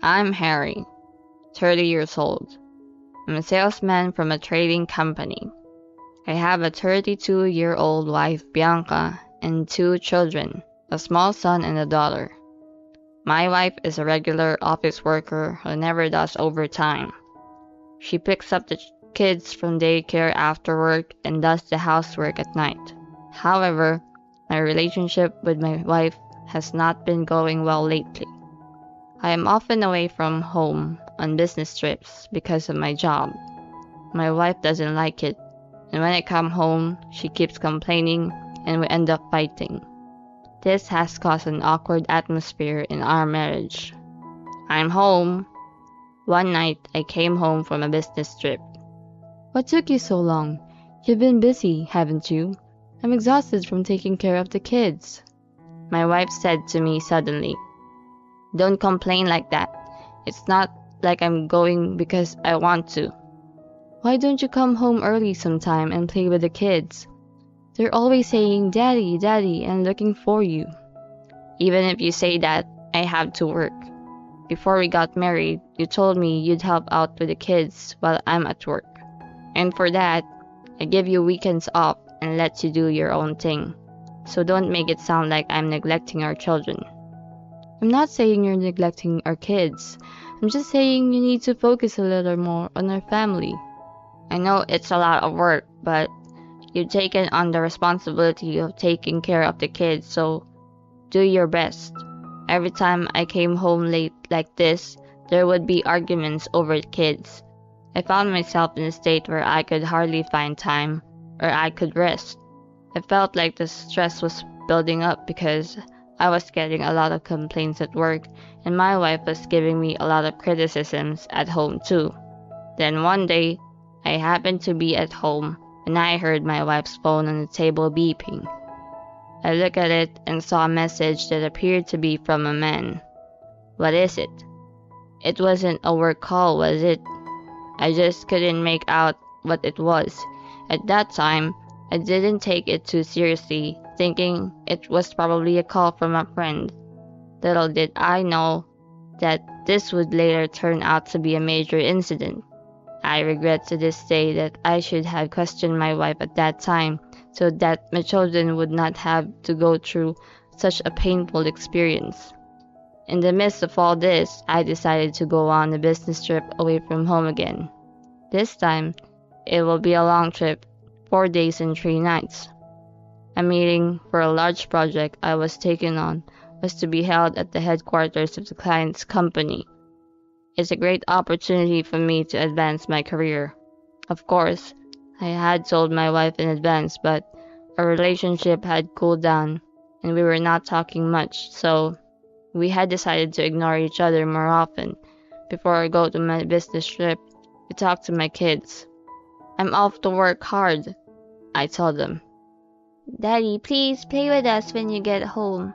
I'm Harry, 30 years old. I'm a salesman from a trading company. I have a 32-year-old wife, Bianca, and two children, a small son and a daughter. My wife is a regular office worker who never does overtime. She picks up the kids from daycare after work and does the housework at night. However, my relationship with my wife has not been going well lately. I am often away from home on business trips because of my job. My wife doesn't like it, and when I come home, she keeps complaining and we end up fighting. This has caused an awkward atmosphere in our marriage. I'm home. One night, I came home from a business trip. What took you so long? You've been busy, haven't you? I'm exhausted from taking care of the kids. My wife said to me suddenly, "Don't complain like that. It's not like I'm going because I want to." Why don't you come home early sometime and play with the kids? They're always saying, "Daddy, Daddy," and looking for you. Even if you say that, I have to work. Before we got married, you told me you'd help out with the kids while I'm at work. And for that, I give you weekends off and let you do your own thing. So don't make it sound like I'm neglecting our children. I'm not saying you're neglecting our kids. I'm just saying you need to focus a little more on our family. I know it's a lot of work, but you've taken on the responsibility of taking care of the kids, so do your best. Every time I came home late like this, there would be arguments over the kids. I found myself in a state where I could hardly find time, or I could rest. I felt like the stress was building up because I was getting a lot of complaints at work, and my wife was giving me a lot of criticisms at home too. Then one day, I happened to be at home, and I heard my wife's phone on the table beeping. I looked at it and saw a message that appeared to be from a man. What is it? It wasn't a work call, was it? I just couldn't make out what it was. At that time, I didn't take it too seriously, thinking it was probably a call from a friend. Little did I know that this would later turn out to be a major incident. I regret to this day that I should have questioned my wife at that time so that my children would not have to go through such a painful experience. In the midst of all this, I decided to go on a business trip away from home again. This time, it will be a long trip, 4 days and 3 nights. A meeting for a large project I was taking on was to be held at the headquarters of the client's company. It's a great opportunity for me to advance my career. Of course, I had told my wife in advance, but our relationship had cooled down and we were not talking much, so we had decided to ignore each other more often. Before I go to my business trip, I talked to my kids. "I'm off to work hard," I told them. "Daddy, please play with us when you get home."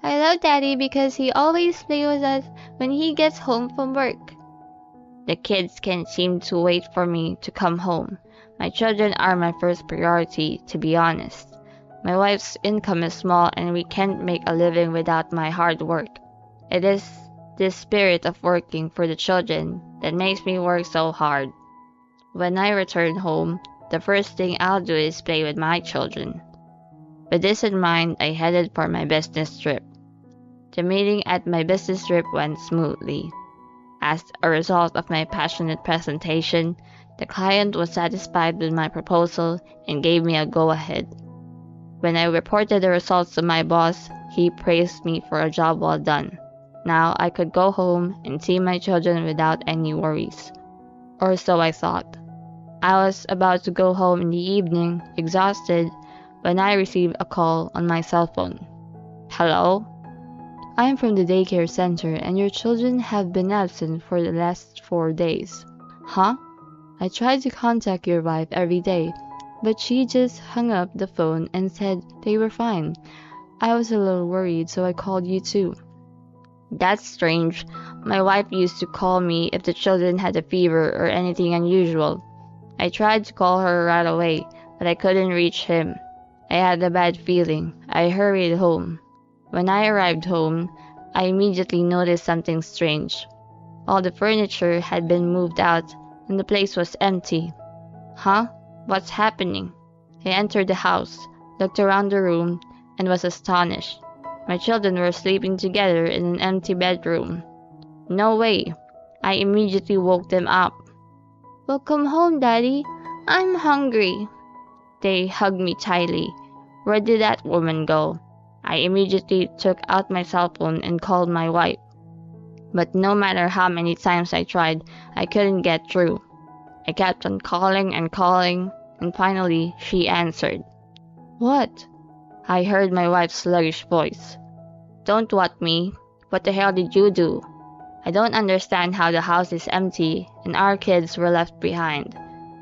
"I love Daddy because he always plays with us when he gets home from work." The kids can't seem to wait for me to come home. My children are my first priority, to be honest. My wife's income is small and we can't make a living without my hard work. It is this spirit of working for the children that makes me work so hard. When I return home, the first thing I'll do is play with my children. With this in mind, I headed for my business trip. The meeting at my business trip went smoothly. As a result of my passionate presentation, the client was satisfied with my proposal and gave me a go-ahead. When I reported the results to my boss, he praised me for a job well done. Now I could go home and see my children without any worries. Or so I thought. I was about to go home in the evening, exhausted, when I received a call on my cell phone. "Hello?" "I am from the daycare center and your children have been absent for the last 4 days." "Huh?" "I tried to contact your wife every day, but she just hung up the phone and said they were fine. I was a little worried, so I called you too." "That's strange. My wife used to call me if the children had a fever or anything unusual. I tried to call her right away, but I couldn't reach him. I had a bad feeling. I hurried home. When I arrived home, I immediately noticed something strange. All the furniture had been moved out, and the place was empty. Huh? What's happening? I entered the house, looked around the room, and was astonished. My children were sleeping together in an empty bedroom. No way! I immediately woke them up. Welcome home, Daddy. I'm hungry. They hugged me tightly. Where did that woman go? I immediately took out my cell phone and called my wife. But no matter how many times I tried, I couldn't get through. I kept on calling, and finally she answered. What? I heard my wife's sluggish voice. Don't what me. What the hell did you do? I don't understand how the house is empty and our kids were left behind.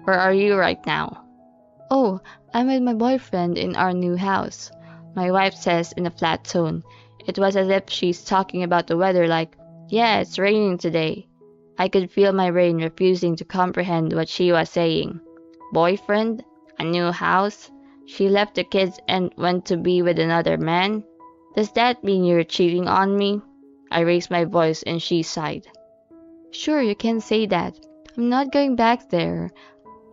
Where are you right now? Oh, I'm with my boyfriend in our new house, my wife says in a flat tone. It was as if she's talking about the weather like, yeah, it's raining today. I could feel my brain refusing to comprehend what she was saying. Boyfriend? A new house? She left the kids and went to be with another man? Does that mean you're cheating on me? I raised my voice and she sighed. Sure, you can say that. I'm not going back there.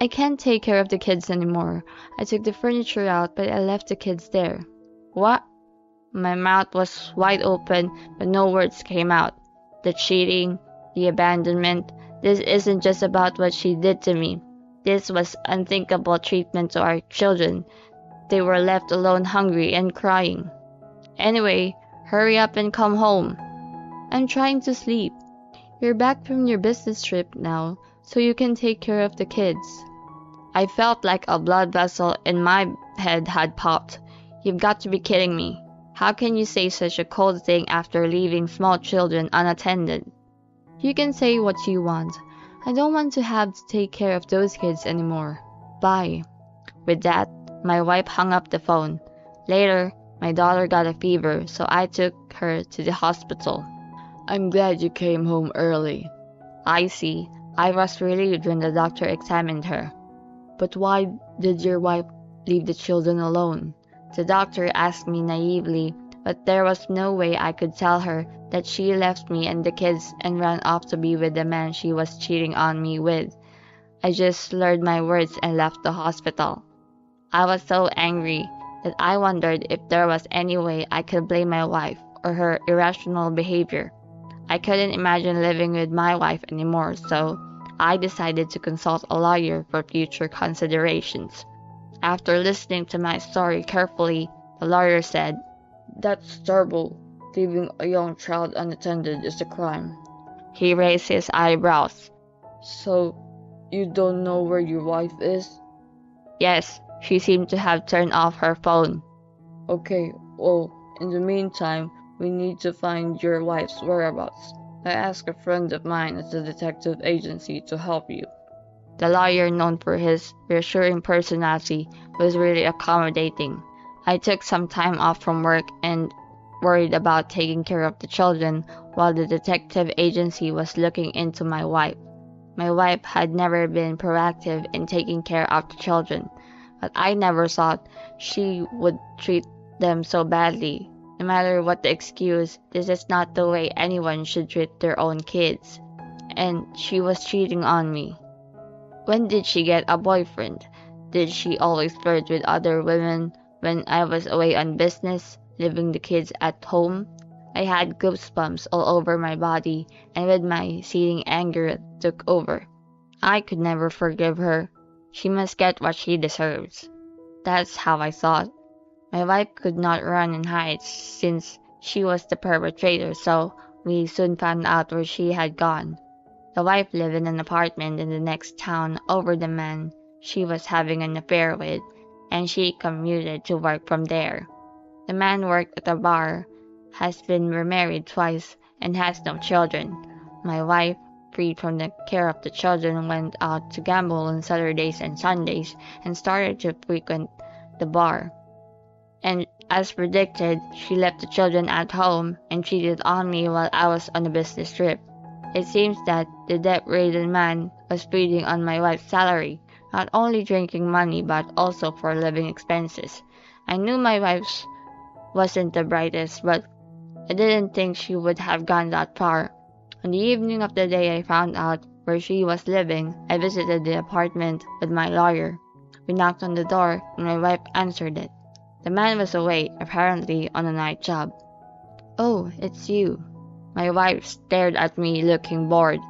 I can't take care of the kids anymore. I took the furniture out, but I left the kids there. What? My mouth was wide open, but no words came out. The cheating, the abandonment, this isn't just about what she did to me. This was unthinkable treatment to our children. They were left alone hungry and crying. Anyway, hurry up and come home. I'm trying to sleep. You're back from your business trip now, so you can take care of the kids. I felt like a blood vessel in my head had popped. You've got to be kidding me. How can you say such a cold thing after leaving small children unattended? You can say what you want. I don't want to have to take care of those kids anymore. Bye. With that, my wife hung up the phone. Later, my daughter got a fever, so I took her to the hospital. I'm glad you came home early. I see. I was relieved when the doctor examined her. But why did your wife leave the children alone? The doctor asked me naively, but there was no way I could tell her that she left me and the kids and ran off to be with the man she was cheating on me with. I just slurred my words and left the hospital. I was so angry that I wondered if there was any way I could blame my wife or her irrational behavior. I couldn't imagine living with my wife anymore, so I decided to consult a lawyer for future considerations. After listening to my story carefully, the lawyer said, That's terrible. Leaving a young child unattended is a crime. He raised his eyebrows. So, you don't know where your wife is? Yes, she seemed to have turned off her phone. Okay, well, in the meantime, we need to find your wife's whereabouts. I asked a friend of mine at the detective agency to help you. The lawyer, known for his reassuring personality, was really accommodating. I took some time off from work and worried about taking care of the children while the detective agency was looking into my wife. My wife had never been proactive in taking care of the children, but I never thought she would treat them so badly. No matter what the excuse, this is not the way anyone should treat their own kids. And she was cheating on me. When did she get a boyfriend? Did she always flirt with other women when I was away on business, leaving the kids at home? I had goosebumps all over my body, and with my seething anger took over. I could never forgive her. She must get what she deserves. That's how I thought. My wife could not run and hide since she was the perpetrator, so we soon found out where she had gone. The wife lived in an apartment in the next town over the man she was having an affair with, and she commuted to work from there. The man worked at a bar, has been remarried twice, and has no children. My wife, freed from the care of the children, went out to gamble on Saturdays and Sundays and started to frequent the bar. And as predicted, she left the children at home and cheated on me while I was on a business trip. It seems that the debt-ridden man was feeding on my wife's salary, not only drinking money but also for living expenses. I knew my wife wasn't the brightest, but I didn't think she would have gone that far. On the evening of the day I found out where she was living, I visited the apartment with my lawyer. We knocked on the door, and my wife answered it. The man was away, apparently on a night job. "Oh, it's you." My wife stared at me, looking bored.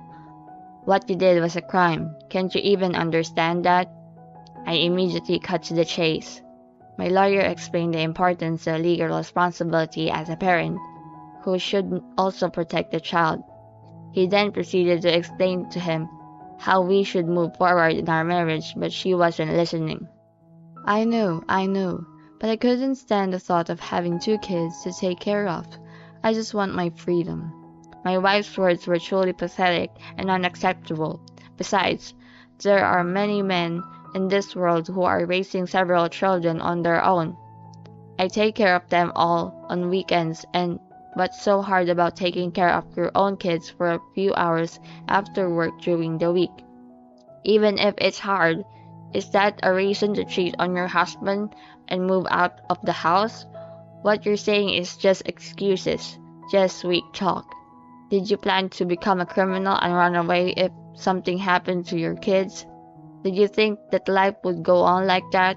"What you did was a crime. Can't you even understand that?" I immediately cut to the chase. My lawyer explained the importance of legal responsibility as a parent, who should also protect the child. He then proceeded to explain to him how we should move forward in our marriage, but she wasn't listening. I know, but I couldn't stand the thought of having 2 kids to take care of. I just want my freedom. My wife's words were truly pathetic and unacceptable. Besides, there are many men in this world who are raising several children on their own. I take care of them all on weekends, and what's so hard about taking care of your own kids for a few hours after work during the week? Even if it's hard, is that a reason to cheat on your husband and move out of the house? What you're saying is just excuses, just sweet talk. Did you plan to become a criminal and run away if something happened to your kids? Did you think that life would go on like that?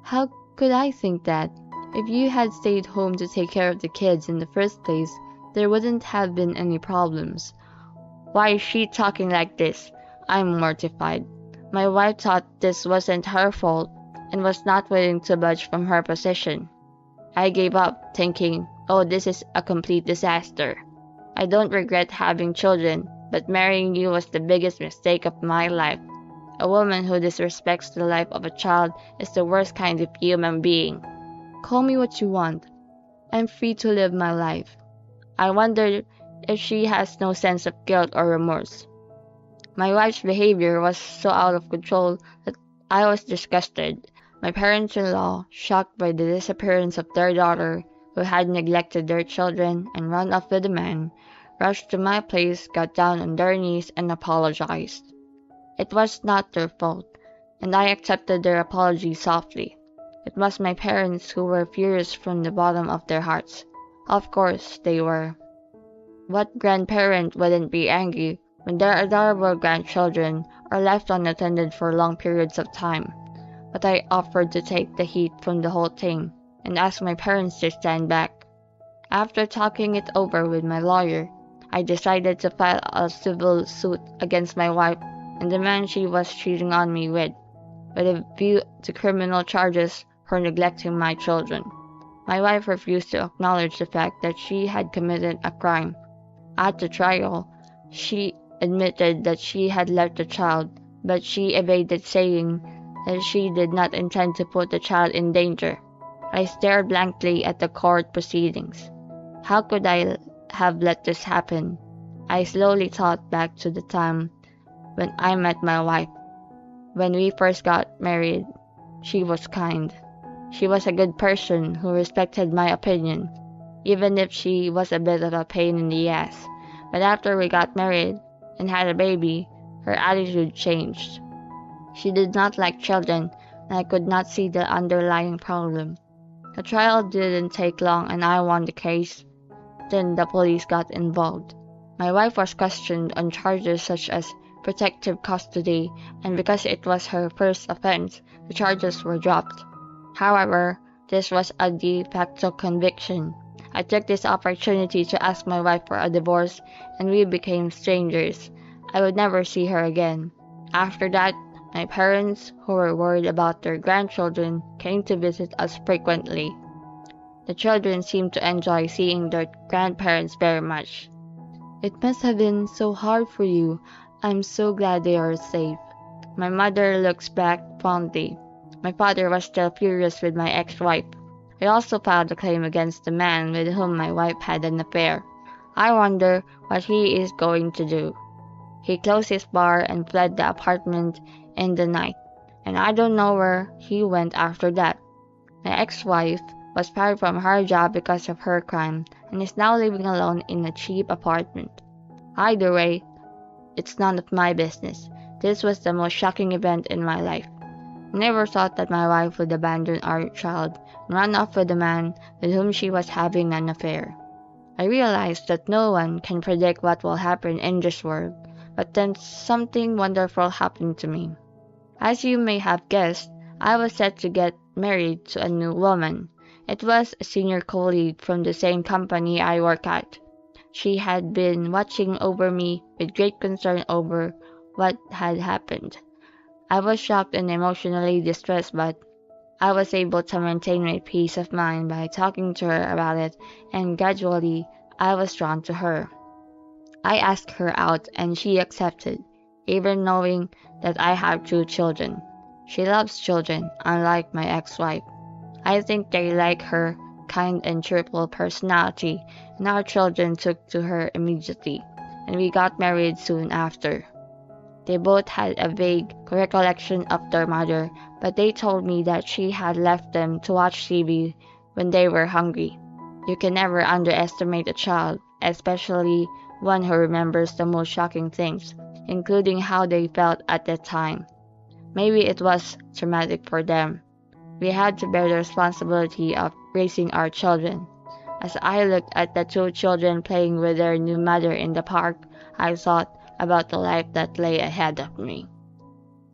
How could I think that? If you had stayed home to take care of the kids in the first place, there wouldn't have been any problems. Why is she talking like this? I'm mortified. My wife thought this wasn't her fault and was not willing to budge from her position. I gave up, thinking, oh, this is a complete disaster. I don't regret having children, but marrying you was the biggest mistake of my life. A woman who disrespects the life of a child is the worst kind of human being. Call me what you want. I'm free to live my life. I wondered if she has no sense of guilt or remorse. My wife's behavior was so out of control that I was disgusted. My parents-in-law, shocked by the disappearance of their daughter, who had neglected their children and run off with a man, rushed to my place, got down on their knees, and apologized. It was not their fault, and I accepted their apology softly. It was my parents who were furious from the bottom of their hearts. Of course, they were. What grandparent wouldn't be angry when their adorable grandchildren are left unattended for long periods of time? But I offered to take the heat from the whole thing and asked my parents to stand back. After talking it over with my lawyer, I decided to file a civil suit against my wife and the man she was cheating on me with a view to criminal charges for neglecting my children. My wife refused to acknowledge the fact that she had committed a crime. At the trial, she admitted that she had left the child, but she evaded saying that she did not intend to put the child in danger. I stared blankly at the court proceedings. How could I have let this happen? I slowly thought back to the time when I met my wife. When we first got married, she was kind. She was a good person who respected my opinion, even if she was a bit of a pain in the ass. But after we got married and had a baby, her attitude changed. She did not like children, and I could not see the underlying problem. The trial didn't take long and I won the case. Then the police got involved. My wife was questioned on charges such as protective custody, and because it was her first offense, the charges were dropped. However, this was a de facto conviction. I took this opportunity to ask my wife for a divorce, and we became strangers. I would never see her again. After that, my parents, who were worried about their grandchildren, came to visit us frequently. The children seemed to enjoy seeing their grandparents very much. It must have been so hard for you. I'm so glad they are safe. My mother looks back fondly. My father was still furious with my ex-wife. I also filed a claim against the man with whom my wife had an affair. I wonder what he is going to do. He closed his bar and fled the apartment in the night, and I don't know where he went after that. My ex-wife was fired from her job because of her crime and is now living alone in a cheap apartment. Either way, it's none of my business. This was the most shocking event in my life. I never thought that my wife would abandon our child and run off with the man with whom she was having an affair. I realized that no one can predict what will happen in this world, but then something wonderful happened to me. As you may have guessed, I was set to get married to a new woman. It was a senior colleague from the same company I work at. She had been watching over me with great concern over what had happened. I was shocked and emotionally distressed, but I was able to maintain my peace of mind by talking to her about it, and gradually I was drawn to her. I asked her out and she accepted, even knowing that I have two children. She loves children, unlike my ex-wife. I think they like her kind and cheerful personality, and our children took to her immediately, and we got married soon after. They both had a vague recollection of their mother, but they told me that she had left them to watch TV when they were hungry. You can never underestimate a child, especially one who remembers the most shocking things, including how they felt at that time. Maybe it was traumatic for them. We had to bear the responsibility of raising our children. As I looked at the two children playing with their new mother in the park, I thought about the life that lay ahead of me.